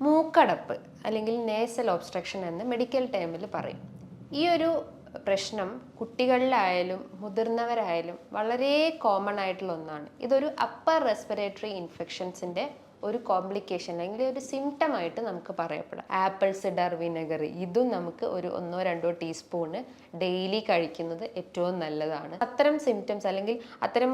മൂക്കടപ്പ് അല്ലെങ്കിൽ nasal obstruction എന്ന് medical ടേമിൽ പറയും. ഈ ഒരു പ്രശ്നം കുട്ടികളിലായാലും മുതിർന്നവരായാലും വളരെ കോമൺ ആയിട്ടുള്ള ഒന്നാണ്. ഇതൊരു അപ്പർ റെസ്പിറേറ്ററി ഇൻഫെക്ഷൻസിൻ്റെ ഒരു കോംപ്ലിക്കേഷൻ അല്ലെങ്കിൽ ഒരു സിംറ്റം ആയിട്ട് നമുക്ക് പറയപ്പെടാം. ആപ്പിൾ സിഡർ വിനെഗർ ഇതും നമുക്ക് ഒരു 1-2 ടീസ്പൂണ് ഡെയിലി കഴിക്കുന്നത് ഏറ്റവും നല്ലതാണ്. അത്തരം സിംറ്റംസ് അല്ലെങ്കിൽ അത്തരം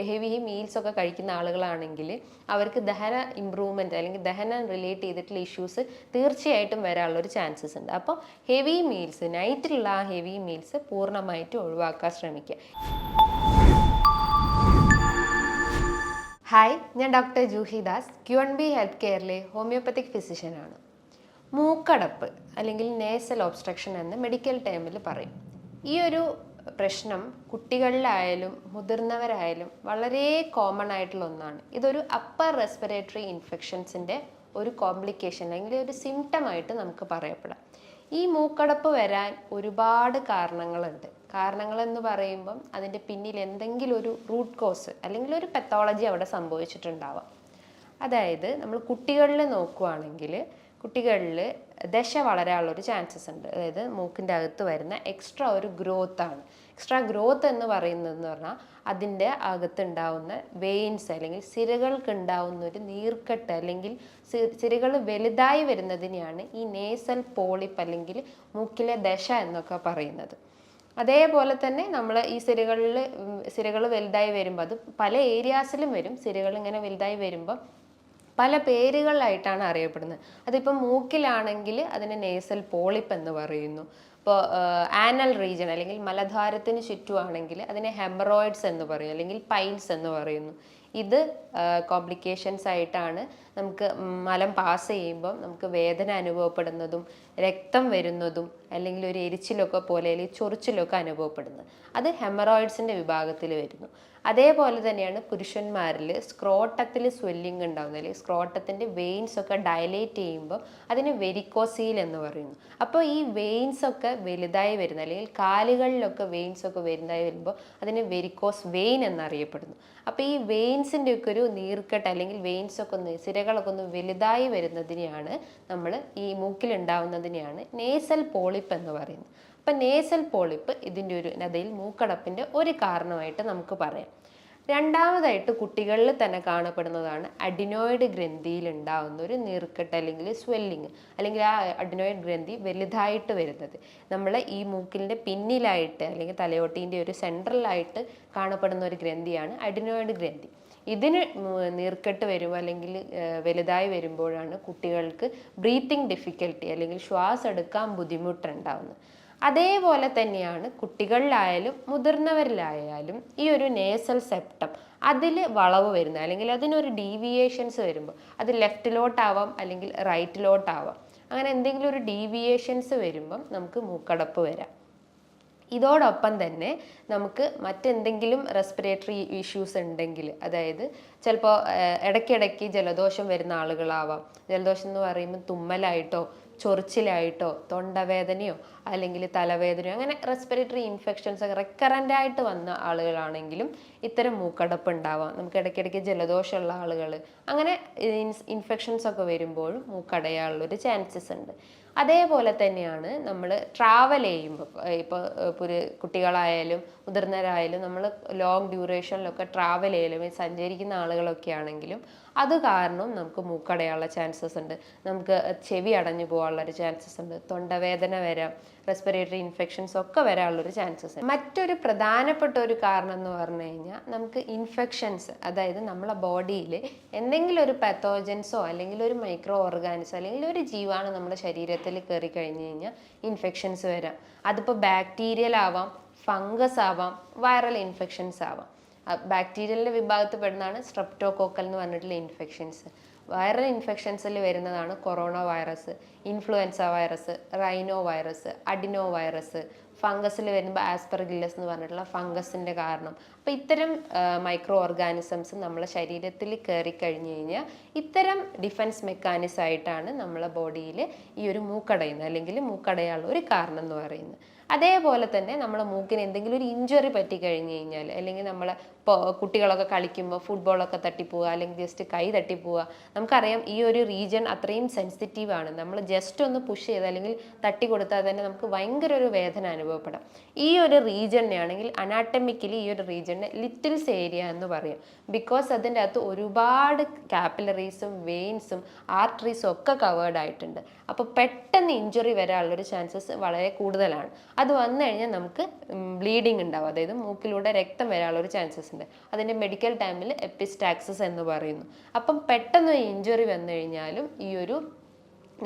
ഹെവി മീൽസ് ഒക്കെ കഴിക്കുന്ന ആളുകളാണെങ്കിൽ അവർക്ക് ദഹന ഇംപ്രൂവ്മെൻറ്റ് അല്ലെങ്കിൽ ദഹനം റിലേറ്റ് ചെയ്തിട്ടുള്ള ഇഷ്യൂസ് തീർച്ചയായിട്ടും വരാനുള്ളൊരു ചാൻസസ് ഉണ്ട്. അപ്പോൾ ഹെവി മീൽസ്, നൈറ്റിലുള്ള ആ ഹെവി മീൽസ് പൂർണ്ണമായിട്ടും ഒഴിവാക്കാൻ ശ്രമിക്കുക. ഹായ്, ഞാൻ doctor Juhi Das, Q&B health കെയറിലെ ഹോമിയോപ്പത്തിക് ഫിസിഷ്യനാണ്. മൂക്കടപ്പ് അല്ലെങ്കിൽ നേസൽ ഒബ്സ്ട്രക്ഷൻ എന്ന് മെഡിക്കൽ ടേമിൽ പറയും. ഈ ഒരു പ്രശ്നം കുട്ടികളിലായാലും മുതിർന്നവരായാലും വളരെ കോമൺ ആയിട്ടുള്ള ഒന്നാണ്. ഇതൊരു അപ്പർ റെസ്പിറേറ്ററി ഇൻഫെക്ഷൻസിൻ്റെ ഒരു കോംപ്ലിക്കേഷൻ അല്ലെങ്കിൽ ഒരു സിംറ്റം ആയിട്ട് നമുക്ക് പറയപ്പെടാം. ഈ മൂക്കടപ്പ് വരാൻ ഒരുപാട് കാരണങ്ങളുണ്ട്. കാരണങ്ങളെന്ന് പറയുമ്പം അതിൻ്റെ പിന്നിൽ എന്തെങ്കിലും ഒരു റൂട്ട് കോസ് അല്ലെങ്കിൽ ഒരു പെത്തോളജി അവിടെ സംഭവിച്ചിട്ടുണ്ടാവാം. അതായത് നമ്മൾ കുട്ടികളിൽ നോക്കുകയാണെങ്കിൽ കുട്ടികളിൽ ദശ വളരാനുള്ളൊരു ചാൻസസ് ഉണ്ട്. അതായത് മൂക്കിൻ്റെ അകത്ത് വരുന്ന എക്സ്ട്രാ ഒരു ഗ്രോത്താണ്. എക്സ്ട്രാ ഗ്രോത്ത് എന്ന് പറയുന്നതെന്ന് പറഞ്ഞാൽ അതിൻ്റെ അകത്തുണ്ടാവുന്ന വെയിൻസ് അല്ലെങ്കിൽ സിരകൾക്ക് ഉണ്ടാവുന്ന ഒരു നീർക്കെട്ട് അല്ലെങ്കിൽ സിരകൾ വലുതായി വരുന്നതിനെയാണ് ഈ നേസൽ പോളിപ്പ് അല്ലെങ്കിൽ മൂക്കിലെ ദശ എന്നൊക്കെ പറയുന്നത്. അതേപോലെ തന്നെ നമ്മൾ ഈ സിരകൾ വലുതായി വരുമ്പോൾ അത് പല ഏരിയാസിലും വരും. സിരകൾ ഇങ്ങനെ വലുതായി വരുമ്പോൾ പല പേരുകളായിട്ടാണ് അറിയപ്പെടുന്നത്. അതിപ്പോൾ മൂക്കിലാണെങ്കിൽ അതിനെ നേസൽ പോളിപ്പ് എന്ന് പറയുന്നു. ഇപ്പോൾ ആനൽ റീജൺ അല്ലെങ്കിൽ മലദ്വാരത്തിന് ചുറ്റുമാണെങ്കിൽ അതിനെ ഹെമറോയിഡ്സ് എന്ന് പറയും അല്ലെങ്കിൽ പൈൽസ് എന്ന് പറയുന്നു. ഇത് കോംപ്ലിക്കേഷൻസ് ആയിട്ടാണ് നമുക്ക് മലം പാസ് ചെയ്യുമ്പം നമുക്ക് വേദന അനുഭവപ്പെടുന്നതും രക്തം വരുന്നതും അല്ലെങ്കിൽ ഒരു എരിച്ചിലൊക്കെ പോലെ അല്ലെങ്കിൽ ചൊറിച്ചിലൊക്കെ അനുഭവപ്പെടുന്നത്. അത് ഹെമറോയിഡ്സിൻ്റെ വിഭാഗത്തിൽ വരുന്നു. അതേപോലെ തന്നെയാണ് പുരുഷന്മാരിൽ സ്ക്രോട്ടത്തിൽ സ്വെല്ലിംഗ് ഉണ്ടാകുന്നത് അല്ലെങ്കിൽ സ്ക്രോട്ടത്തിൻ്റെ വെയിൻസ് ഒക്കെ ഡയലേറ്റ് ചെയ്യുമ്പോൾ അതിന് വെരിക്കോസീൽ എന്ന് പറയുന്നു. അപ്പോൾ ഈ വെയിൻസ് ഒക്കെ വലുതായി വരുന്ന അല്ലെങ്കിൽ കാലുകളിലൊക്കെ വെയിൻസ് ഒക്കെ വലുതായി വരുമ്പോൾ അതിന് വെരിക്കോസ് വെയിൻ എന്നറിയപ്പെടുന്നു. അപ്പോൾ ഈ വെയിൻസിൻ്റെ ഒക്കെ ഒരു നീർക്കെട്ട് അല്ലെങ്കിൽ വെയിൻസ് ഒക്കെ ഒന്ന് സിരകളൊക്കെ ഒന്ന് വലുതായി വരുന്നതിനെയാണ് നമ്മൾ ഈ മൂക്കിലുണ്ടാവുന്നതിനെയാണ് നേസൽ പോളിപ്പ് എന്ന് പറയുന്നത്. അപ്പം നേസൽ പോളിപ്പ് ഇതിൻ്റെ ഒരു നദയിൽ മൂക്കടപ്പിൻ്റെ ഒരു കാരണമായിട്ട് നമുക്ക് പറയാം. രണ്ടാമതായിട്ട് കുട്ടികളിൽ തന്നെ കാണപ്പെടുന്നതാണ് അഡിനോയിഡ് ഗ്രന്ഥിയിൽ ഉണ്ടാകുന്ന ഒരു നീർക്കെട്ട് അല്ലെങ്കിൽ സ്വെല്ലിങ് അല്ലെങ്കിൽ ആ അഡിനോയിഡ് ഗ്രന്ഥി വലുതായിട്ട് വരുന്നത്. നമ്മൾ ഈ മൂക്കിൻ്റെ പിന്നിലായിട്ട് അല്ലെങ്കിൽ തലയോട്ടീൻ്റെ ഒരു സെൻട്രലായിട്ട് കാണപ്പെടുന്ന ഒരു ഗ്രന്ഥിയാണ് അഡിനോയിഡ് ഗ്രന്ഥി. ഇതിന് നീർക്കെട്ട് വരുമ്പോൾ അല്ലെങ്കിൽ വലുതായി വരുമ്പോഴാണ് കുട്ടികൾക്ക് ബ്രീത്തിങ് ഡിഫിക്കൽട്ടി അല്ലെങ്കിൽ ശ്വാസം എടുക്കാൻ ബുദ്ധിമുട്ടുണ്ടാവുന്നത്. അതേപോലെ തന്നെയാണ് കുട്ടികളിലായാലും മുതിർന്നവരിലായാലും ഈ ഒരു നേസൽ സെപ്റ്റം അതിൽ വളവ് വരുന്നത് അല്ലെങ്കിൽ അതിനൊരു ഡീവിയേഷൻസ് വരുമ്പോൾ അത് ലെഫ്റ്റിലോട്ടാവാം അല്ലെങ്കിൽ റൈറ്റിലോട്ടാവാം. അങ്ങനെ എന്തെങ്കിലും ഒരു ഡീവിയേഷൻസ് വരുമ്പം നമുക്ക് മൂക്കടപ്പ് വരാം. ഇതോടൊപ്പം തന്നെ നമുക്ക് മറ്റെന്തെങ്കിലും റെസ്പിറേറ്ററി ഇഷ്യൂസ് ഉണ്ടെങ്കിൽ, അതായത് ചിലപ്പോൾ ഇടയ്ക്കിടയ്ക്ക് ജലദോഷം വരുന്ന ആളുകളാവാം. ജലദോഷം എന്ന് പറയുമ്പോൾ തുമ്മലായിട്ടോ ചൊറിച്ചിലായിട്ടോ തൊണ്ടവേദനയോ അല്ലെങ്കിൽ തലവേദനയോ അങ്ങനെ റെസ്പിറേറ്ററി ഇൻഫെക്ഷൻസ് റെക്കറൻ്റ് ആയിട്ട് വന്ന ആളുകളാണെങ്കിലും ഇത്തരം മൂക്കടപ്പ് ഉണ്ടാവാം. നമുക്ക് ഇടയ്ക്കിടയ്ക്ക് ജലദോഷമുള്ള ആളുകൾ അങ്ങനെ ഇൻഫെക്ഷൻസ് ഒക്കെ വരുമ്പോഴും മൂക്കടയാനുള്ളൊരു ചാൻസസ് ഉണ്ട്. അതേപോലെ തന്നെയാണ് നമ്മൾ ട്രാവൽ ചെയ്യുമ്പോൾ, ഇപ്പോൾ കുട്ടികളായാലും മുതിർന്നവരായാലും നമ്മൾ ലോങ് ഡ്യൂറേഷനിലൊക്കെ ട്രാവൽ ചെയ്യലും സഞ്ചരിക്കുന്ന ആളുകളൊക്കെ ആണെങ്കിലും അത് കാരണം നമുക്ക് മൂക്കടയാനുള്ള ചാൻസസ് ഉണ്ട്. നമുക്ക് ചെവി അടഞ്ഞു പോകാനുള്ളൊരു ചാൻസസ് ഉണ്ട്. തൊണ്ടവേദന വരാം, റെസ്പിറേറ്ററി ഇൻഫെക്ഷൻസ് ഒക്കെ വരാനുള്ളൊരു ചാൻസസ് ഉണ്ട്. മറ്റൊരു പ്രധാനപ്പെട്ട ഒരു കാരണം എന്ന് പറഞ്ഞു കഴിഞ്ഞാൽ നമുക്ക് ഇൻഫെക്ഷൻസ്, അതായത് നമ്മളെ ബോഡിയിൽ എന്തെങ്കിലും ഒരു പാത്തോജൻസോ അല്ലെങ്കിൽ ഒരു മൈക്രോ ഓർഗാനിസോ അല്ലെങ്കിൽ ഒരു ജീവാണു നമ്മുടെ ശരീരത്തിൽ കയറി കഴിഞ്ഞ് കഴിഞ്ഞാൽ ഇൻഫെക്ഷൻസ് വരാം. അതിപ്പോൾ ബാക്ടീരിയൽ ആവാം, ഫംഗസ് ആവാം, വൈറൽ ഇൻഫെക്ഷൻസ് ആവാം. ബാക്ടീരിയലിൻ്റെ വിഭാഗത്തിൽ പെടുന്നതാണ് സ്ട്രെപ്റ്റോകോക്കൽ എന്ന് പറഞ്ഞിട്ടുള്ള ഇൻഫെക്ഷൻസ്. വൈറൽ ഇൻഫെക്ഷൻസിൽ വരുന്നതാണ് corona virus, influenza virus, rhino virus, adeno virus, ഫംഗസിൽ വരുമ്പോൾ ആസ്പെർഗില്ലസ് എന്ന് പറഞ്ഞിട്ടുള്ള ഫംഗസിൻ്റെ കാരണം. അപ്പോൾ ഇത്തരം മൈക്രോ ഓർഗാനിസംസ് നമ്മളെ ശരീരത്തിൽ കയറി കഴിഞ്ഞ് കഴിഞ്ഞാൽ ഇത്തരം ഡിഫൻസ് മെക്കാനിസം ആയിട്ടാണ് നമ്മളെ ബോഡിയിൽ ഈ ഒരു മൂക്കടയുന്നത് അല്ലെങ്കിൽ മൂക്കടയാനുള്ള ഒരു കാരണം എന്ന് പറയുന്നത്. അതേപോലെ തന്നെ നമ്മളെ മൂക്കിന് എന്തെങ്കിലും ഒരു ഇഞ്ചുറി പറ്റി കഴിഞ്ഞ് കഴിഞ്ഞാൽ, അല്ലെങ്കിൽ നമ്മളെ കുട്ടികളൊക്കെ കളിക്കുമ്പോൾ ഫുട്ബോളൊക്കെ തട്ടിപ്പോവുക, അല്ലെങ്കിൽ ജസ്റ്റ് കൈ തട്ടിപ്പോവുക, നമുക്കറിയാം ഈ ഒരു റീജിയൻ അത്രയും സെൻസിറ്റീവ് ആണ്. നമ്മൾ ജസ്റ്റ് ഒന്ന് പുഷ് ചെയ്ത് അല്ലെങ്കിൽ തട്ടി കൊടുത്താൽ തന്നെ നമുക്ക് ഭയങ്കര ഒരു വേദന അനുഭവപ്പെടാം. ഈ ഒരു റീജിയനെ ആണെങ്കിൽ അനാട്ടമിക്കലി ഈ ഒരു റീജിയനെ ലിറ്റിൽസ് ഏരിയ എന്ന് പറയും. ബിക്കോസ് അതിൻ്റെ അകത്ത് ഒരുപാട് കാപ്പിലറീസും വെയിൻസും ആർട്ടറീസും ഒക്കെ കവേർഡ് ആയിട്ടുണ്ട്. അപ്പോൾ പെട്ടെന്ന് ഇഞ്ചുറി വരാനുള്ളൊരു ചാൻസസ് വളരെ കൂടുതലാണ്. അത് വന്നു കഴിഞ്ഞാൽ നമുക്ക് ബ്ലീഡിങ് ഉണ്ടാവും, അതായത് മൂക്കിലൂടെ രക്തം വരാനുള്ളൊരു ചാൻസസ് ഉണ്ട്. അതിൻ്റെ മെഡിക്കൽ ടൈമിൽ എപ്പിസ്റ്റാക്സിസ് എന്ന് പറയുന്നു. അപ്പം പെട്ടെന്ന് ഇഞ്ചുറി വന്നു കഴിഞ്ഞാലും ഈ ഒരു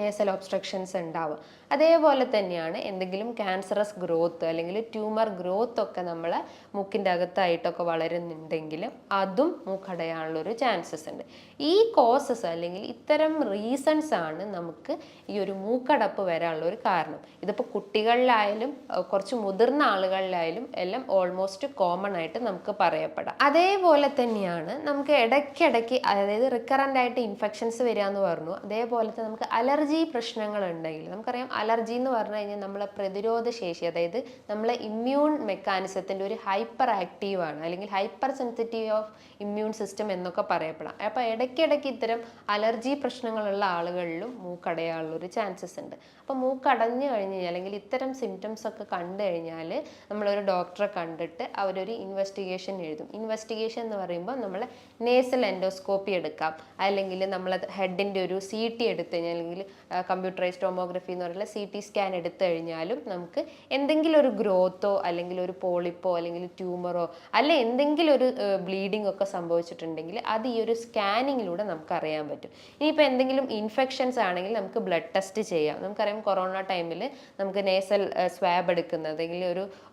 നേസൽ ഒബ്സ്ട്രക്ഷൻസ് ഉണ്ടാവുക. അതേപോലെ തന്നെയാണ് എന്തെങ്കിലും ക്യാൻസറസ് ഗ്രോത്ത് അല്ലെങ്കിൽ ട്യൂമർ ഗ്രോത്ത് ഒക്കെ നമ്മളെ മൂക്കിൻ്റെ അകത്തായിട്ടൊക്കെ വളരുന്നുണ്ടെങ്കിൽ അതും മൂക്കടയാനുള്ളൊരു ചാൻസസ് ഉണ്ട്. ഈ കോസസ് അല്ലെങ്കിൽ ഇത്തരം റീസൺസ് ആണ് നമുക്ക് ഈ ഒരു മൂക്കടപ്പ് വരാനുള്ള ഒരു കാരണം. ഇതിപ്പോൾ കുട്ടികളിലായാലും കുറച്ച് മുതിർന്ന ആളുകളിലായാലും എല്ലാം ഓൾമോസ്റ്റ് കോമൺ ആയിട്ട് നമുക്ക് പറയപ്പെടാം. അതേപോലെ തന്നെയാണ് നമുക്ക് ഇടയ്ക്കിടയ്ക്ക്, അതായത് റിക്കറൻ്റ് ആയിട്ട് ഇൻഫെക്ഷൻസ് വരിക എന്ന് പറഞ്ഞു. അതേപോലെ തന്നെ നമുക്ക് അലർജി പ്രശ്നങ്ങൾ ഉണ്ടെങ്കിൽ, നമുക്കറിയാം അലർജി എന്ന് പറഞ്ഞു കഴിഞ്ഞാൽ നമ്മളെ പ്രതിരോധ ശേഷി, അതായത് നമ്മളെ ഇമ്മ്യൂൺ മെക്കാനിസത്തിൻ്റെ ഒരു ഹൈപ്പർ ആക്റ്റീവ് ആണ്, അല്ലെങ്കിൽ hyper sensitive of immune system എന്നൊക്കെ പറയപ്പെടാം. അപ്പോൾ ഇടയ്ക്കിടയ്ക്ക് ഇത്തരം അലർജി പ്രശ്നങ്ങളുള്ള ആളുകളിലും മൂക്കടയാനുള്ളൊരു ചാൻസസ് ഉണ്ട്. അപ്പോൾ മൂക്കടഞ്ഞു കഴിഞ്ഞ് കഴിഞ്ഞാൽ അല്ലെങ്കിൽ ഇത്തരം സിംറ്റംസ് ഒക്കെ കണ്ടു കഴിഞ്ഞാൽ നമ്മളൊരു ഡോക്ടറെ കണ്ടിട്ട് അവരൊരു ഇൻവെസ്റ്റിഗേഷൻ എഴുതും. ഇൻവെസ്റ്റിഗേഷൻ എന്ന് പറയുമ്പോൾ നമ്മൾ നേസൽ എൻഡോസ്കോപ്പി എടുക്കാം, അല്ലെങ്കിൽ നമ്മൾ ഹെഡിൻ്റെ ഒരു CT എടുത്തു കഴിഞ്ഞാൽ, അല്ലെങ്കിൽ കമ്പ്യൂട്ടറൈസ്ഡ് ടോമോഗ്രഫി എന്ന് പറയുന്ന CT സ്കാൻ എടുത്തു കഴിഞ്ഞാലും നമുക്ക് എന്തെങ്കിലും ഒരു ഗ്രോത്തോ അല്ലെങ്കിൽ ഒരു പോളിപ്പോ അല്ലെങ്കിൽ ട്യൂമറോ അല്ലെ എന്തെങ്കിലും ഒരു ബ്ലീഡിംഗ് ഒക്കെ സംഭവിച്ചിട്ടുണ്ടെങ്കിൽ അത് ഈ ഒരു സ്കാനിങ്ങിലൂടെ നമുക്ക് അറിയാൻ പറ്റും. ഇനിയിപ്പോൾ എന്തെങ്കിലും ഇൻഫെക്ഷൻസ് ആണെങ്കിൽ നമുക്ക് ബ്ലഡ് ടെസ്റ്റ് ചെയ്യാം. നമുക്കറിയാം കൊറോണ ടൈമിൽ നമുക്ക് നേസൽ സ്വാബ് എടുക്കുന്നത്, അല്ലെങ്കിൽ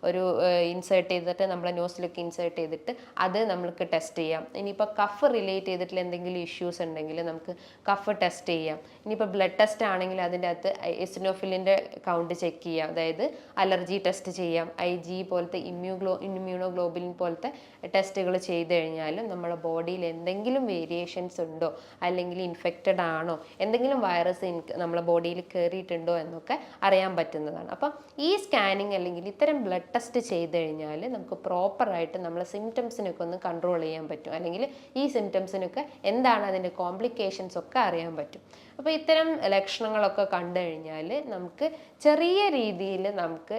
ഒരു ഇൻസേർട്ട് ചെയ്തിട്ട് നമ്മളെ നോസിലൊക്കെ ഇൻസേർട്ട് ചെയ്തിട്ട് അത് നമുക്ക് ടെസ്റ്റ് ചെയ്യാം. ഇനിയിപ്പോൾ കഫ് റിലേറ്റ് ചെയ്തിട്ടുള്ള എന്തെങ്കിലും ഇഷ്യൂസ് ഉണ്ടെങ്കിൽ നമുക്ക് കഫ് ടെസ്റ്റ് ചെയ്യാം. ഇനിയിപ്പോൾ ബ്ലഡ് ടെസ്റ്റ് ആണെങ്കിൽ അതിൻ്റെ അകത്ത് എസിനോഫിലിൻ്റെ കൗണ്ട് ചെക്ക് ചെയ്യാം, അതായത് അലർജി ടെസ്റ്റ് ചെയ്യാം. IG പോലത്തെ ഇമ്മ്യൂണോഗ്ലോബുലിൻ പോലത്തെ ടെസ്റ്റുകൾ ചെയ്ത് കഴിഞ്ഞാലും നമ്മുടെ ബോഡിയിൽ എന്തെങ്കിലും വേരിയേഷൻസ് ഉണ്ടോ, അല്ലെങ്കിൽ ഇൻഫെക്റ്റഡ് ആണോ, എന്തെങ്കിലും വൈറസ് നമ്മളെ ബോഡിയിൽ കയറിയിട്ടുണ്ടോ എന്നൊക്കെ അറിയാൻ പറ്റുന്നതാണ്. അപ്പം ഈ സ്കാനിങ് അല്ലെങ്കിൽ ഇത്തരം ബ്ലഡ് ടെസ്റ്റ് ചെയ്ത് കഴിഞ്ഞാൽ നമുക്ക് പ്രോപ്പറായിട്ട് നമ്മളെ സിംറ്റംസിനൊക്കെ ഒന്ന് കൺട്രോൾ ചെയ്യാൻ പറ്റും, അല്ലെങ്കിൽ ഈ സിംറ്റംസിനൊക്കെ എന്താണ് അതിൻ്റെ കോംപ്ലിക്കേഷൻസ് ഒക്കെ അറിയാൻ പറ്റും. അപ്പോൾ ഇത്തരം ലക്ഷണങ്ങളൊക്കെ കണ്ടു കഴിഞ്ഞാൽ നമുക്ക് ചെറിയ രീതിയിൽ നമുക്ക്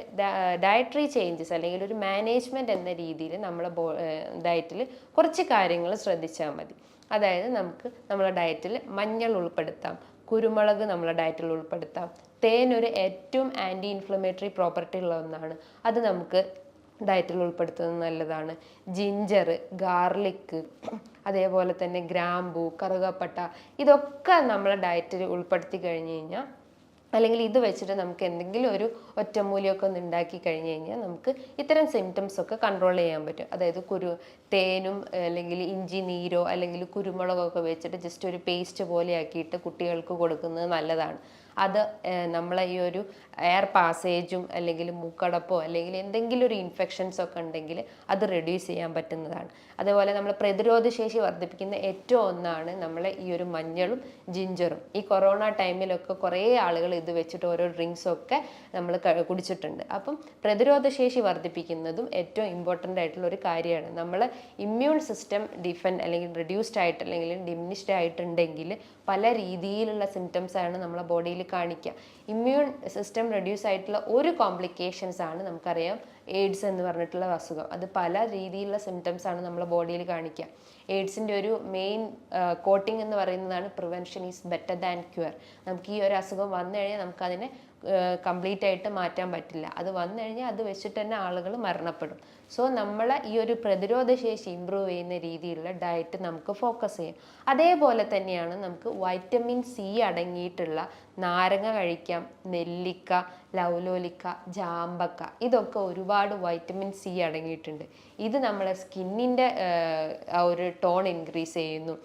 ഡയറ്ററി ചേഞ്ചസ് അല്ലെങ്കിൽ ഒരു മാനേജ്മെൻറ്റ് എന്ന രീതിയിൽ നമ്മളെ ഡയറ്റിൽ കുറച്ച് കാര്യങ്ങൾ ശ്രദ്ധിച്ചാൽ മതി. അതായത് നമുക്ക് നമ്മളെ ഡയറ്റിൽ മഞ്ഞൾ ഉൾപ്പെടുത്താം, കുരുമുളക് നമ്മളെ ഡയറ്റിൽ ഉൾപ്പെടുത്താം, തേൻ ഒരു ഏറ്റവും ആൻറ്റി ഇൻഫ്ലമേറ്ററി പ്രോപ്പർട്ടി ഉള്ള ഒന്നാണ്, അത് നമുക്ക് ഡയറ്റിൽ ഉൾപ്പെടുത്തുന്നത് നല്ലതാണ്. ജിഞ്ചർ, ഗാർലിക്, അതേപോലെ തന്നെ ഗ്രാമ്പൂ, കറുകപ്പട്ട, ഇതൊക്കെ നമ്മളെ ഡയറ്റിൽ ഉൾപ്പെടുത്തി കഴിഞ്ഞ് കഴിഞ്ഞാൽ, അല്ലെങ്കിൽ ഇത് വെച്ചിട്ട് നമുക്ക് എന്തെങ്കിലും ഒരു ഒറ്റമൂലിയൊക്കെ ഒന്ന് ഉണ്ടാക്കി കഴിഞ്ഞ് കഴിഞ്ഞാൽ നമുക്ക് ഇത്തരം സിംറ്റംസ് ഒക്കെ കൺട്രോൾ ചെയ്യാൻ പറ്റും. അതായത് തേനും അല്ലെങ്കിൽ ഇഞ്ചി നീരോ അല്ലെങ്കിൽ കുരുമുളകൊക്കെ വെച്ചിട്ട് ജസ്റ്റ് ഒരു പേസ്റ്റ് പോലെ ആക്കിയിട്ട് കുട്ടികൾക്ക് കൊടുക്കുന്നത് നല്ലതാണ്. അത് നമ്മളെ ഈ ഒരു എയർ പാസേജും അല്ലെങ്കിൽ മൂക്കടപ്പോ അല്ലെങ്കിൽ എന്തെങ്കിലും ഒരു ഇൻഫെക്ഷൻസ് ഒക്കെ ഉണ്ടെങ്കിൽ അത് റെഡ്യൂസ് ചെയ്യാൻ പറ്റുന്നതാണ്. അതേപോലെ നമ്മൾ പ്രതിരോധ ശേഷി വർദ്ധിപ്പിക്കുന്ന ഏറ്റവും ഒന്നാണ് നമ്മളെ ഈ ഒരു മഞ്ഞളും ജിഞ്ചറും. ഈ കൊറോണ ടൈമിലൊക്കെ കുറേ ആളുകൾ ഇത് വെച്ചിട്ട് ഓരോ ഡ്രിങ്ക്സൊക്കെ നമ്മൾ കുടിച്ചിട്ടുണ്ട്. അപ്പം പ്രതിരോധ ശേഷി വർദ്ധിപ്പിക്കുന്നതും ഏറ്റവും ഇമ്പോർട്ടൻ്റ് ആയിട്ടുള്ള ഒരു കാര്യമാണ്. നമ്മൾ ഇമ്മ്യൂൺ സിസ്റ്റം അല്ലെങ്കിൽ റെഡ്യൂസ്ഡ് ആയിട്ട് അല്ലെങ്കിൽ ഡിമിനിഷ്ഡ് ആയിട്ടുണ്ടെങ്കിൽ പല രീതിയിലുള്ള സിംറ്റംസ് ആണ് നമ്മളെ ബോഡിയിൽ കാണിക്കുക. ഇമ്മ്യൂൺ സിസ്റ്റം റെഡ്യൂസ് ആയിട്ടുള്ള ഒരു കോംപ്ലിക്കേഷൻസ് ആണ് നമുക്കറിയാം എയ്ഡ്സ് എന്ന് പറഞ്ഞിട്ടുള്ള അസുഖം. അത് പല രീതിയിലുള്ള സിംറ്റംസ് ആണ് നമ്മളെ ബോഡിയിൽ കാണിക്കുക. എയ്ഡ്സിൻ്റെ ഒരു മെയിൻ കോട്ടിംഗ് എന്ന് പറയുന്നതാണ് prevention is better than cure. നമുക്ക് ഈ ഒരു അസുഖം വന്നു കഴിഞ്ഞാൽ നമുക്കതിനെ കംപ്ലീറ്റ് ആയിട്ട് മാറ്റാൻ പറ്റില്ല. അത് വന്നു കഴിഞ്ഞാൽ അത് വെച്ചിട്ട് തന്നെ ആളുകൾ മരണപ്പെടും. സോ നമ്മളെ ഈ ഒരു പ്രതിരോധ ശേഷി ഇമ്പ്രൂവ് ചെയ്യുന്ന രീതിയിലുള്ള ഡയറ്റ് നമുക്ക് ഫോക്കസ് ചെയ്യാം. അതേപോലെ തന്നെയാണ് നമുക്ക് വൈറ്റമിൻ C അടങ്ങിയിട്ടുള്ള നാരങ്ങ കഴിക്കാം, നെല്ലിക്ക, ലൗലോലിക്ക, ജാമ്പക്ക, ഇതൊക്കെ ഒരുപാട് വൈറ്റമിൻ C അടങ്ങിയിട്ടുണ്ട്. ഇത് നമ്മളെ സ്കിന്നിൻ്റെ ആ ഒരു ടോൺ ഇൻക്രീസ് ചെയ്യുന്നു.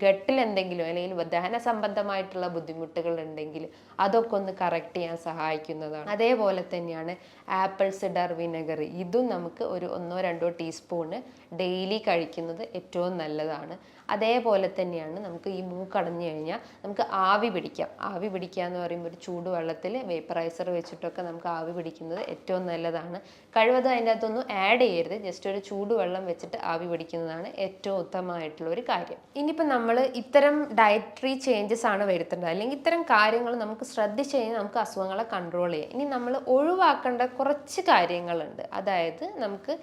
ഗട്ടിൽ എന്തെങ്കിലും അല്ലെങ്കിൽ ദഹന സംബന്ധമായിട്ടുള്ള ബുദ്ധിമുട്ടുകൾ ഉണ്ടെങ്കിൽ അതൊക്കെ ഒന്ന് കറക്റ്റ് ചെയ്യാൻ സഹായിക്കുന്നതാണ്. അതേപോലെ തന്നെയാണ് ആപ്പിൾ സിഡർ വിനെഗർ. ഇതും നമുക്ക് ഒരു 1-2 ടീസ്പൂണ് ഡെയിലി കഴിക്കുന്നത് ഏറ്റവും നല്ലതാണ്. അതേപോലെ തന്നെയാണ് നമുക്ക് ഈ മൂക്കടഞ്ഞു കഴിഞ്ഞാൽ നമുക്ക് ആവി പിടിക്കാം. ആവി പിടിക്കുക എന്ന് പറയുമ്പോൾ ഒരു ചൂടുവെള്ളത്തിൽ വേപ്പറൈസർ വെച്ചിട്ടൊക്കെ നമുക്ക് ആവി പിടിക്കുന്നത് ഏറ്റവും നല്ലതാണ്. കഴിവതും അതിൻ്റെ അകത്തൊന്നും ആഡ് ചെയ്യരുത്, ജസ്റ്റ് ഒരു ചൂടുവെള്ളം വെച്ചിട്ട് ആവി പിടിക്കുന്നതാണ് ഏറ്റവും ഉത്തമമായിട്ടുള്ള ഒരു കാര്യം. ഇനിയിപ്പോൾ നമ്മൾ ഇത്തരം ഡയറ്ററി ചേഞ്ചസ് ആണ് വരുത്തേണ്ടത്, അല്ലെങ്കിൽ ഇത്തരം കാര്യങ്ങൾ നമുക്ക് ശ്രദ്ധിച്ചു കഴിഞ്ഞാൽ നമുക്ക് അസുഖങ്ങളെ കൺട്രോൾ ചെയ്യാം. ഇനി നമ്മൾ ഒഴിവാക്കേണ്ട കുറച്ച് കാര്യങ്ങളുണ്ട്. അതായത് നമുക്ക്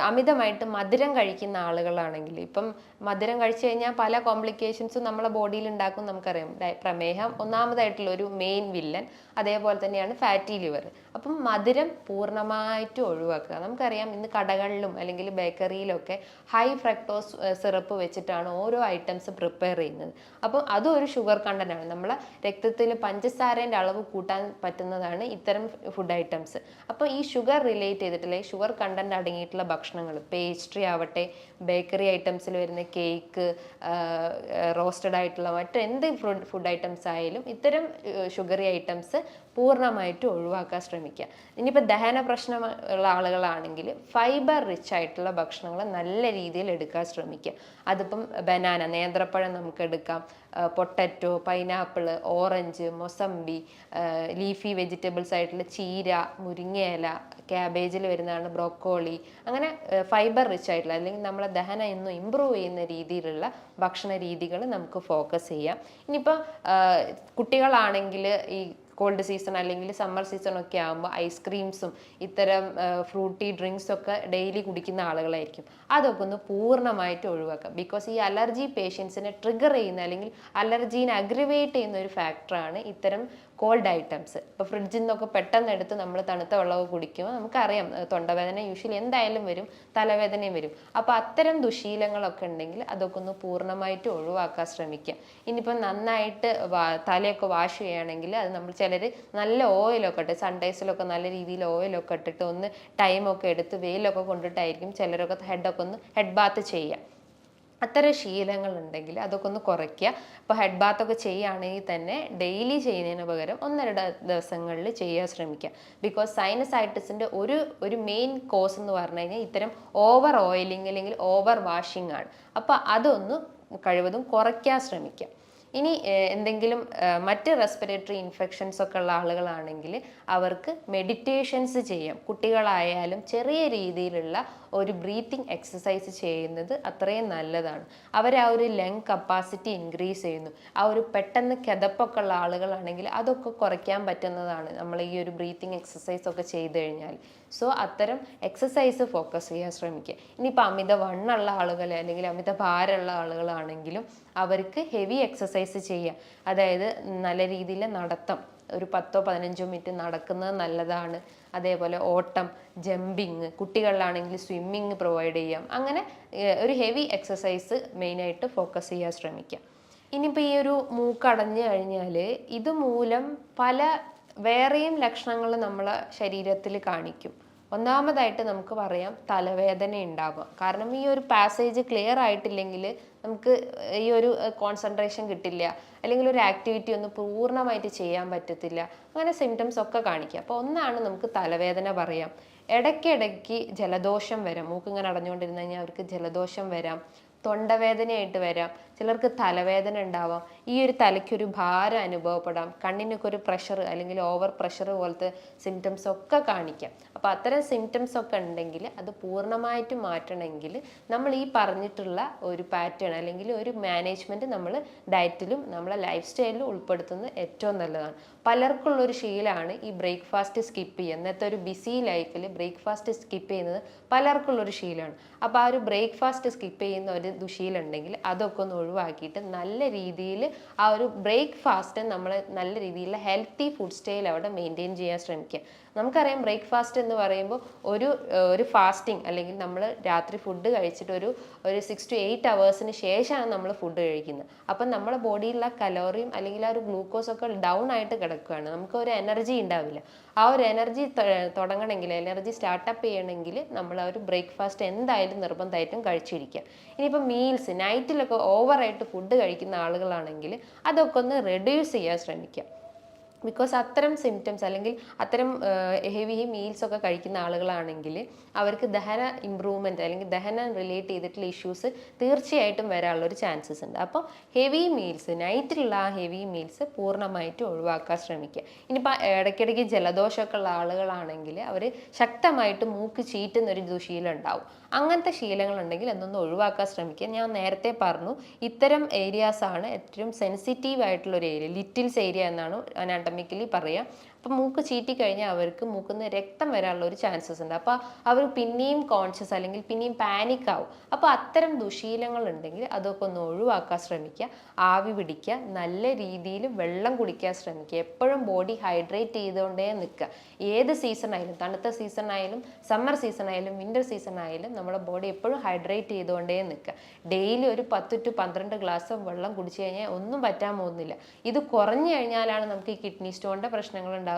അമിതമായിട്ട് മധുരം കഴിക്കുന്ന ആളുകളാണെങ്കിൽ, ഇപ്പം മധുരം കഴിച്ചു കഴിഞ്ഞാൽ പല കോംപ്ലിക്കേഷൻസും നമ്മളെ ബോഡിയിൽ ഉണ്ടാക്കും. നമുക്കറിയാം, പ്രമേഹം ഒന്നാമതായിട്ടുള്ള ഒരു മെയിൻ വില്ലൻ. അതേപോലെ തന്നെയാണ് ഫാറ്റി ലിവർ. അപ്പം മധുരം പൂർണ്ണമായിട്ടും ഒഴിവാക്കുക. നമുക്കറിയാം, ഇന്ന് കടകളിലും അല്ലെങ്കിൽ ബേക്കറിയിലൊക്കെ ഹൈ ഫ്രക്ടോസ് സിറപ്പ് വെച്ചിട്ടാണ് ഓരോ ഐറ്റംസ് പ്രിപ്പയർ ചെയ്യുന്നത്. അപ്പം അതും ഒരു ഷുഗർ കണ്ടൻ്റാണ്. നമ്മളെ രക്തത്തിൽ പഞ്ചസാരേൻ്റെ അളവ് കൂട്ടാൻ പറ്റുന്നതാണ് ഇത്തരം ഫുഡ് ഐറ്റംസ്. അപ്പോൾ ഈ ഷുഗർ റിലേറ്റ് ചെയ്തിട്ടുള്ള ഷുഗർ കണ്ടന്റ് അടങ്ങിയിട്ടുള്ള ഭക്ഷണങ്ങൾ, പേസ്ട്രി ആവട്ടെ, ബേക്കറി ഐറ്റംസിൽ വരുന്ന കേക്ക്, റോസ്റ്റഡ് ആയിട്ടുള്ള മറ്റെന്ത് ഫുഡ് ഐറ്റംസ് ആയാലും ഇത്തരം ഷുഗറി ഐറ്റംസ് പൂർണ്ണമായിട്ടും ഒഴിവാക്കാൻ ശ്രമിക്കുക. ഇനിയിപ്പോൾ ദഹന പ്രശ്നം ഉള്ള ആളുകളാണെങ്കിൽ ഫൈബർ റിച്ച് ആയിട്ടുള്ള ഭക്ഷണങ്ങൾ നല്ല രീതിയിൽ എടുക്കാൻ ശ്രമിക്കുക. അതിപ്പം ബനാന, നേന്ത്രപ്പഴം നമുക്ക് എടുക്കാം, potato, pineapple, orange, mosambi, leafy vegetables ആയിട്ടുള്ള ചീര, മുരിങ്ങയില, ക്യാബേജിൽ വരുന്നതാണ് ബ്രോക്കോളി. അങ്ങനെ ഫൈബർ റിച്ച് ആയിട്ടുള്ള അല്ലെങ്കിൽ നമ്മളെ ദഹനം ഇന്നും ഇമ്പ്രൂവ് ചെയ്യുന്ന രീതിയിലുള്ള ഭക്ഷണ രീതികൾ നമുക്ക് ഫോക്കസ് ചെയ്യാം. ഇനിയിപ്പോൾ കുട്ടികളാണെങ്കിൽ ഈ കോൾഡ് സീസൺ അല്ലെങ്കിൽ സമ്മർ സീസൺ ഒക്കെ ആകുമ്പോൾ ഐസ്ക്രീംസും ഇത്തരം ഫ്രൂട്ടി ഡ്രിങ്ക്സും ഒക്കെ ഡെയിലി കുടിക്കുന്ന ആളുകളായിരിക്കും. അതൊക്കെ ഒന്ന് പൂർണ്ണമായിട്ട് ഒഴിവാക്കാം. ബിക്കോസ് ഈ അലർജി പേഷ്യൻസിനെ ട്രിഗർ ചെയ്യുന്ന അല്ലെങ്കിൽ അലർജീനെ അഗ്രിവേറ്റ് ചെയ്യുന്ന ഒരു ഫാക്ടറാണ് ഇത്തരം കോൾഡ് ഐറ്റംസ്. ഇപ്പോൾ ഫ്രിഡ്ജിൽ നിന്നൊക്കെ പെട്ടെന്ന് എടുത്ത് നമ്മൾ തണുത്ത വെള്ളമൊക്കെ കുടിക്കുമ്പോൾ നമുക്കറിയാം തൊണ്ടവേദന യൂഷ്വലി എന്തായാലും വരും, തലവേദനയും വരും. അപ്പോൾ അത്തരം ദുശീലങ്ങളൊക്കെ ഉണ്ടെങ്കിൽ അതൊക്കെ ഒന്ന് പൂർണ്ണമായിട്ട് ഒഴിവാക്കാൻ ശ്രമിക്കുക. ഇനിയിപ്പോൾ നന്നായിട്ട് തലയൊക്കെ വാഷ് ചെയ്യുകയാണെങ്കിൽ അത് നമ്മൾ ചിലർ നല്ല ഓയിലൊക്കെ ഇട്ട് സൺഡേസിലൊക്കെ നല്ല രീതിയിൽ ഓയിലൊക്കെ ഇട്ടിട്ട് ഒന്ന് ടൈമൊക്കെ എടുത്ത് വെയിലൊക്കെ കൊണ്ടിട്ടായിരിക്കും ചിലരൊക്കെ ഹെഡ് ബാത്ത് ചെയ്യുക. അത്തരം ശീലങ്ങളുണ്ടെങ്കിൽ അതൊക്കെ ഒന്ന് കുറയ്ക്കുക. ഇപ്പോൾ ഹെഡ് ബാത്തൊക്കെ ചെയ്യുകയാണെങ്കിൽ തന്നെ ഡെയിലി ചെയ്യുന്നതിന് പകരം 1-2 ദിവസങ്ങളിൽ ചെയ്യാൻ ശ്രമിക്കുക. ബിക്കോസ് സൈനസൈറ്റിസിൻ്റെ ഒരു മെയിൻ കോസ് എന്ന് പറഞ്ഞു കഴിഞ്ഞാൽ ഇത്തരം ഓവർ ഓയിലിംഗ് അല്ലെങ്കിൽ ഓവർ വാഷിംഗ് ആണ്. അപ്പോൾ അതൊന്ന് കഴിവതും കുറയ്ക്കാൻ ശ്രമിക്കുക. ഇനി എന്തെങ്കിലും മറ്റ് റെസ്പിറേറ്ററി ഇൻഫെക്ഷൻസ് ഒക്കെ ഉള്ള ആളുകളാണെങ്കിൽ അവർക്ക് മെഡിറ്റേഷൻസ് ചെയ്യാം. കുട്ടികളായാലും ചെറിയ രീതിയിലുള്ള ഒരു ബ്രീത്തിങ് എക്സസൈസ് ചെയ്യുന്നത് അത്രയും നല്ലതാണ്. അവർ ആ ഒരു ലങ് കപ്പാസിറ്റി ഇൻക്രീസ് ചെയ്യുന്നു. ആ ഒരു പെട്ടെന്ന് കിതപ്പൊക്കെ ഉള്ള ആളുകളാണെങ്കിൽ അതൊക്കെ കുറയ്ക്കാൻ പറ്റുന്നതാണ് നമ്മൾ ഈ ഒരു ബ്രീത്തിങ് എക്സസൈസ് ഒക്കെ ചെയ്ത് കഴിഞ്ഞാൽ. സോ അത്തരം എക്സസൈസ് ഫോക്കസ് ചെയ്യാൻ ശ്രമിക്കുക. ഇനിയിപ്പോൾ അമിത വണ്ണമുള്ള ആളുകൾ അല്ലെങ്കിൽ അമിത ഭാരമുള്ള ആളുകളാണെങ്കിലും അവർക്ക് ഹെവി എക്സസൈസ് ചെയ്യുക. അതായത് നല്ല രീതിയിൽ നടത്തം, ഒരു 10-15 മിനിറ്റ് നടക്കുന്നത് നല്ലതാണ്. അതേപോലെ ഓട്ടം, ജമ്പിങ്, കുട്ടികളിലാണെങ്കിൽ സ്വിമ്മിങ് പ്രൊവൈഡ് ചെയ്യാം. അങ്ങനെ ഒരു ഹെവി എക്സസൈസ് മെയിനായിട്ട് ഫോക്കസ് ചെയ്യാൻ ശ്രമിക്കാം. ഇനിയിപ്പോൾ ഈ ഒരു മൂക്കടഞ്ഞു കഴിഞ്ഞാൽ ഇതുമൂലം പല വേറെയും ലക്ഷണങ്ങൾ നമ്മളെ ശരീരത്തിൽ കാണിക്കും. ഒന്നാമതായിട്ട് നമുക്ക് പറയാം തലവേദന ഉണ്ടാവാം. കാരണം ഈ ഒരു പാസേജ് ക്ലിയർ ആയിട്ടില്ലെങ്കിൽ നമുക്ക് ഈ ഒരു കോൺസെൻട്രേഷൻ കിട്ടില്ല, അല്ലെങ്കിൽ ഒരു ആക്ടിവിറ്റി ഒന്ന് പൂർണ്ണമായിട്ട് ചെയ്യാൻ പറ്റത്തില്ല. അങ്ങനെ സിംറ്റംസ് ഒക്കെ കാണിക്കുക. അപ്പോൾ ഒന്നാണ് നമുക്ക് തലവേദന പറയാം. ഇടയ്ക്കിടയ്ക്ക് ജലദോഷം വരാം. മൂക്കിങ്ങനെ അടഞ്ഞുകൊണ്ടിരുന്ന് കഴിഞ്ഞാൽ അവർക്ക് ജലദോഷം വരാം, തൊണ്ടവേദനയായിട്ട് വരാം, ചിലർക്ക് തലവേദന ഉണ്ടാവാം, ഈ ഒരു തലയ്ക്കൊരു ഭാരം അനുഭവപ്പെടാം, കണ്ണിനൊക്കെ ഒരു പ്രഷർ അല്ലെങ്കിൽ ഓവർ പ്രഷർ പോലത്തെ സിംറ്റംസ് ഒക്കെ കാണിക്കാം. അപ്പോൾ അത്തരം സിംറ്റംസ് ഒക്കെ ഉണ്ടെങ്കിൽ അത് പൂർണ്ണമായിട്ടും മാറ്റണമെങ്കിൽ നമ്മൾ ഈ പറഞ്ഞിട്ടുള്ള ഒരു പാറ്റേൺ അല്ലെങ്കിൽ ഒരു മാനേജ്മെൻറ്റ് നമ്മൾ ഡയറ്റിലും നമ്മളെ ലൈഫ് സ്റ്റൈലിലും ഉൾപ്പെടുത്തുന്നത് ഏറ്റവും നല്ലതാണ്. പലർക്കുള്ളൊരു ശീലമാണ് ഈ ബ്രേക്ക്ഫാസ്റ്റ് സ്കിപ്പ് ചെയ്യുക. ഇന്നത്തെ ഒരു ബിസി ലൈഫിൽ ബ്രേക്ക്ഫാസ്റ്റ് സ്കിപ്പ് ചെയ്യുന്നത് പലർക്കുള്ളൊരു ശീലമാണ്. അപ്പോൾ ആ ഒരു ബ്രേക്ക്ഫാസ്റ്റ് സ്കിപ്പ് ചെയ്യുന്ന ഒരു ദുശീലം ഉണ്ടെങ്കിൽ അതൊക്കെ ഒന്ന് ഒഴിവാക്കിയിട്ട് നല്ല രീതിയിൽ ആ ഒരു ബ്രേക്ക്ഫാസ്റ്റ് നമ്മൾ നല്ല രീതിയിലുള്ള ഹെൽത്തി ഫുഡ് സ്റ്റൈൽ അവിടെ മെയിൻറ്റെയിൻ ചെയ്യാൻ ശ്രമിക്കുക. നമുക്കറിയാം ബ്രേക്ക്ഫാസ്റ്റ് എന്ന് പറയുമ്പോൾ ഒരു ഫാസ്റ്റിംഗ് അല്ലെങ്കിൽ നമ്മൾ രാത്രി ഫുഡ് കഴിച്ചിട്ട് ഒരു 6 to 8 hours ശേഷമാണ് നമ്മൾ ഫുഡ് കഴിക്കുന്നത്. അപ്പം നമ്മുടെ ബോഡിയിലുള്ള കലോറിയും അല്ലെങ്കിൽ ആ ഒരു ഗ്ലൂക്കോസ് ഒക്കെ ഡൗൺ ആയിട്ട് കിടക്കുകയാണ്. നമുക്ക് ഒരു എനർജി ഉണ്ടാവില്ല. ആ ഒരു എനർജി തുടങ്ങണമെങ്കിൽ, എനർജി സ്റ്റാർട്ടപ്പ് ചെയ്യണമെങ്കിൽ നമ്മൾ ആ ഒരു ബ്രേക്ക്ഫാസ്റ്റ് എന്തായാലും നിർബന്ധമായിട്ടും കഴിച്ചിരിക്കുക. ഇനിയിപ്പോൾ ഇപ്പം മീൽസ് നൈറ്റിലൊക്കെ ഓവറായിട്ട് ഫുഡ് കഴിക്കുന്ന ആളുകളാണെങ്കിൽ അതൊക്കെ ഒന്ന് റെഡ്യൂസ് ചെയ്യാൻ ശ്രമിക്കുക. ബിക്കോസ് അത്തരം സിംറ്റംസ് അല്ലെങ്കിൽ അത്തരം ഹെവി മീൽസ് ഒക്കെ കഴിക്കുന്ന ആളുകളാണെങ്കിൽ അവർക്ക് ദഹന ഇമ്പ്രൂവ്മെൻറ്റ് അല്ലെങ്കിൽ ദഹനം റിലേറ്റ് ചെയ്തിട്ടുള്ള ഇഷ്യൂസ് തീർച്ചയായിട്ടും വരാനുള്ളൊരു ചാൻസസ് ഉണ്ട്. അപ്പോൾ ഹെവി മീൽസ് നൈറ്റിലുള്ള ആ ഹെവി മീൽസ് പൂർണ്ണമായിട്ടും ഒഴിവാക്കാൻ ശ്രമിക്കുക. ഇനിയിപ്പോൾ ഇടയ്ക്കിടയ്ക്ക് ജലദോഷമൊക്കെ ഉള്ള ആളുകളാണെങ്കിൽ അവർ ശക്തമായിട്ട് മൂക്ക് ചീറ്റുന്നൊരു ദുശീലം ഉണ്ടാവും. അങ്ങനത്തെ ശീലങ്ങളുണ്ടെങ്കിൽ അതൊന്ന് ഒഴിവാക്കാൻ ശ്രമിക്കുക. ഞാൻ നേരത്തെ പറഞ്ഞു ഇത്തരം ഏരിയാസാണ് ഏറ്റവും സെൻസിറ്റീവ് ആയിട്ടുള്ള ഒരു ഏരിയ, ലിറ്റിൽസ് ഏരിയ എന്നാണ് അനാട്ടമിക്കലി പറയുക. അപ്പം മൂക്ക് ചീറ്റി കഴിഞ്ഞാൽ അവർക്ക് മൂക്കുന്ന് രക്തം വരാനുള്ള ഒരു ചാൻസസ് ഉണ്ട്. അപ്പോൾ അവർ പിന്നെയും കോൺഷ്യസ് അല്ലെങ്കിൽ പിന്നെയും പാനിക് ആവും. അപ്പോൾ അത്തരം ദുശീലങ്ങൾ ഉണ്ടെങ്കിൽ അതൊക്കെ ഒന്ന് ഒഴിവാക്കാൻ ശ്രമിക്കുക. ആവി പിടിക്കുക, നല്ല രീതിയിൽ വെള്ളം കുടിക്കാൻ ശ്രമിക്കുക. എപ്പോഴും ബോഡി ഹൈഡ്രേറ്റ് ചെയ്തുകൊണ്ടേ നിൽക്കുക. ഏത് സീസൺ ആയാലും, തണുത്ത സീസൺ ആയാലും സമ്മർ സീസൺ ആയാലും വിൻ്റർ സീസൺ ആയാലും നമ്മുടെ ബോഡി എപ്പോഴും ഹൈഡ്രേറ്റ് ചെയ്തുകൊണ്ടേ നിൽക്കുക. ഡെയിലി ഒരു 10 to 12 ഗ്ലാസ് വെള്ളം കുടിച്ചു കഴിഞ്ഞാൽ ഒന്നും പറ്റാൻ പോകുന്നില്ല. ഇത് കുറഞ്ഞു കഴിഞ്ഞാലാണ് നമുക്ക് ഈ കിഡ്നി സ്റ്റോണിൻ്റെ പ്രശ്നങ്ങൾ ഉണ്ടാവുക,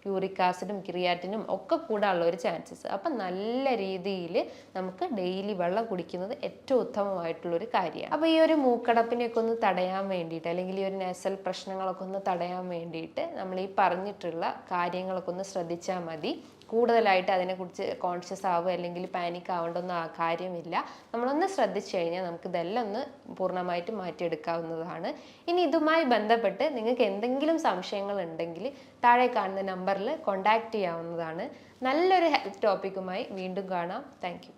യൂറിക് ആസിഡും ക്രിയാറ്റിനും ഒക്കെ കൂടാനുള്ള ഒരു ചാൻസസ്. അപ്പം നല്ല രീതിയിൽ നമുക്ക് ഡെയിലി വെള്ളം കുടിക്കുന്നത് ഏറ്റവും ഉത്തമമായിട്ടുള്ളൊരു കാര്യമാണ്. അപ്പോൾ ഈ ഒരു മൂക്കടപ്പിനെയൊക്കെ ഒന്ന് തടയാൻ വേണ്ടിയിട്ട് അല്ലെങ്കിൽ ഈ ഒരു നേസൽ പ്രശ്നങ്ങളൊക്കെ ഒന്ന് തടയാൻ വേണ്ടിയിട്ട് നമ്മൾ ഈ പറഞ്ഞിട്ടുള്ള കാര്യങ്ങളൊക്കെ ഒന്ന് ശ്രദ്ധിച്ചാൽ മതി. കൂടുതലായിട്ട് അതിനെക്കുറിച്ച് കോൺഷ്യസ് ആവുക അല്ലെങ്കിൽ പാനിക് ആവേണ്ടൊന്നും ആ കാര്യമില്ല. നമ്മളൊന്ന് ശ്രദ്ധിച്ചു കഴിഞ്ഞാൽ നമുക്ക് ഇതെല്ലാം ഒന്ന് പൂർണ്ണമായിട്ട് മാറ്റിയെടുക്കാവുന്നതാണ്. ഇനി ഇതുമായി ബന്ധപ്പെട്ട് നിങ്ങൾക്ക് എന്തെങ്കിലും സംശയങ്ങൾ ഉണ്ടെങ്കിൽ താഴെ കാണുന്ന നമ്പറിൽ കോൺടാക്റ്റ് ചെയ്യാവുന്നതാണ്. നല്ലൊരു ഹെൽത്ത് ടോപ്പിക്കുമായി വീണ്ടും കാണാം. Thank you.